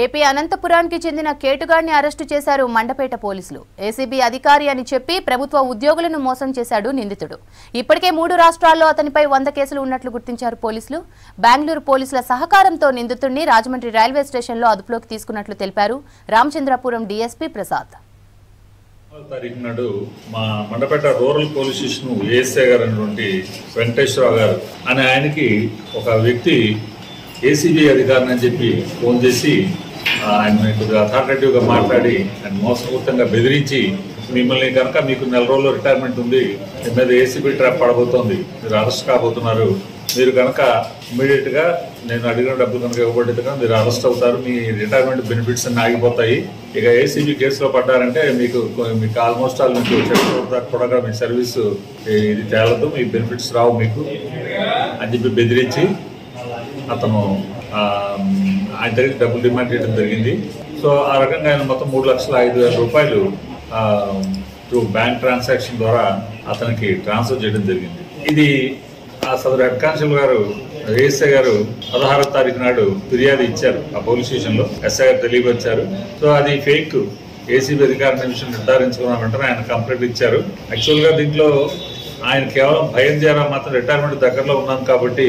AP అనంతపురానికి చెందిన కేటుగాడిని arrest చేశారు మండపేట పోలీసులు. ఏసీబీ అధికారి అని చెప్పి ప్రభుత్వ ఉద్యోగులను మోసం చేశాడు నిందితుడు. ఇప్పటికే 3 రాష్ట్రాల్లో అతనిపై 100 కేసులు ఉన్నట్లు గుర్తించారు పోలీసులు. బెంగళూరు పోలీసుల సహకారంతో నిందితుడిని రాజమండ్రి రైల్వే స్టేషన్లో అదుపులోకి తీసుకున్నట్లు తెలిపారు రామచంద్రపురం డీఎస్పీ ప్రసాద్. తారీఖు నాడు మా Mandapeta rural police station ASI గారు అయినటువంటి వెంకటేశ్వరరావు గారు అనే ఆయనకి ఒక వ్యక్తి ఏసీబీ అధికారిని అని చెప్పి ఫోన్ చేసి ఆయన కొద్దిగా అథారిటేటివ్గా మాట్లాడి ఆయన మోసపూరితంగా బెదిరించి మిమ్మల్ని కనుక మీకు 4 రోజుల్లో రిటైర్మెంట్ ఉంది, మీ మీద ఏసీబీ ట్రాప్ పడబోతోంది, మీరు అరెస్ట్ కాబోతున్నారు, మీరు కనుక ఇమ్మీడియట్గా నేను అడిగిన డబ్బులు కనుక ఇవ్వబడితే కనుక మీరు అరెస్ట్ అవుతారు, మీ రిటైర్మెంట్ బెనిఫిట్స్ అన్ని ఆగిపోతాయి, ఇక ఏసీబీ కేసులో పడ్డారంటే మీకు ఆల్మోస్ట్ ఆల్ మీకు కూడా మీ సర్వీసు ఇది తేలదు, మీ బెనిఫిట్స్ రావు మీకు అని చెప్పి బెదిరించి అతను ఆయన దగ్గర డబ్బులు డిమాండ్ చేయడం జరిగింది. సో ఆ రకంగా ఆయన మొత్తం 3,05,000 రూపాయలు త్రూ బ్యాంక్ ట్రాన్సాక్షన్ ద్వారా అతనికి ట్రాన్స్ఫర్ చేయడం జరిగింది. ఇది ఆ సదరు హెడ్ కానిస్టేబుల్ గారు ఏఎస్ఐ గారు 16వ తారీఖు నాడు ఫిర్యాదు ఇచ్చారు ఆ పోలీస్ స్టేషన్లో. ఎస్ఐ గారు తెలియపరిచారు. సో అది ఫేక్ ఏసీబీ అధికారి విషయం నిర్ధారించుకున్న వెంటనే ఆయన కంప్లైంట్ ఇచ్చారు. యాక్చువల్గా దీంట్లో ఆయన కేవలం భయం చేయాలా మాత్రం రిటైర్మెంట్ దగ్గరలో ఉన్నాం కాబట్టి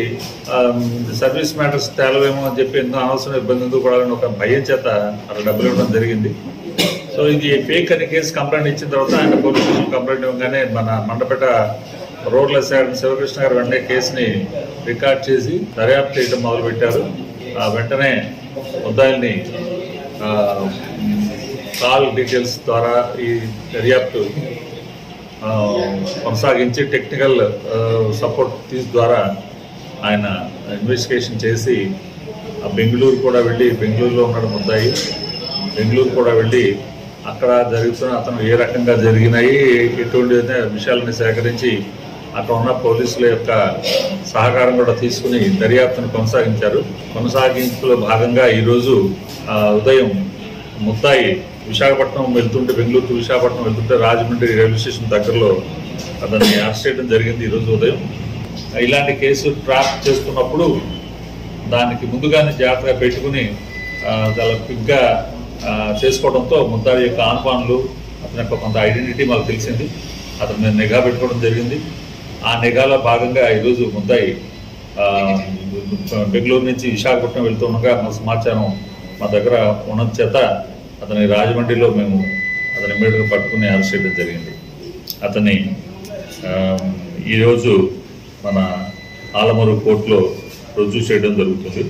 సర్వీస్ మ్యాటర్స్ తేలవేమో అని చెప్పి ఎన్నో అనవసరం ఇబ్బంది ఎందుకు పడాలని ఒక భయం చేత అలా డబ్బులు ఇవ్వడం జరిగింది. సో ఇది ఫేక్ అని కేసు కంప్లైంట్ ఇచ్చిన తర్వాత ఆయన పోలీస్ స్టేషన్ కంప్లైంట్ ఇవ్వగానే మన మండపేట రోడ్ల శివకృష్ణ గారు వెంటనే కేసుని రికార్డ్ చేసి దర్యాప్తు చేయడం మొదలుపెట్టారు. వెంటనే ముద్దాయిల్ని కాల్ డీటెయిల్స్ ద్వారా ఈ దర్యాప్తు కొనసాగించి టెక్నికల్ సపోర్ట్ ద్వారా ఆయన ఇన్వెస్టిగేషన్ చేసి బెంగళూరు కూడా వెళ్ళి, బెంగళూరులో ఉన్నాడు ముద్దాయి, బెంగళూరు కూడా వెళ్ళి అక్కడ జరుగుతున్న అతను ఏ రకంగా జరిగినాయి ఎటువంటి విషయాలని సేకరించి అక్కడ ఉన్న పోలీసుల యొక్క సహకారం కూడా తీసుకుని దర్యాప్తును కొనసాగించారు. కొనసాగింపులో భాగంగా ఈరోజు ఉదయం ముద్దాయి విశాఖపట్నం వెళ్తుంటే, బెంగళూరు విశాఖపట్నం వెళ్తుంటే రాజమండ్రి రైల్వే స్టేషన్ దగ్గరలో అతన్ని అరెస్ట్ చేయడం జరిగింది ఈరోజు ఉదయం. ఇలాంటి కేసు ట్రాప్ చేస్తున్నప్పుడు దానికి ముందుగానే జాగ్రత్తగా పెట్టుకుని చాలా క్విక్గా చేసుకోవడంతో ముద్దాయి యొక్క ఆహ్వానాలు, అతని యొక్క కొంత ఐడెంటిటీ మనకు తెలిసింది. అతని మీద నిఘా పెట్టుకోవడం జరిగింది. ఆ నిఘాలో భాగంగా ఈరోజు ముద్దాయి బెంగళూరు నుంచి విశాఖపట్నం వెళ్తుండగా మన సమాచారం మా దగ్గర ఉన్నంత చేత అతని రాజమండ్రిలో మేము అతని ఇమ్మీడియట్గా పట్టుకుని అరెస్ట్ చేయడం జరిగింది. అతన్ని ఈరోజు మన ఆలమూరు కోర్టులో రుజువు చేయడం జరుగుతుంది.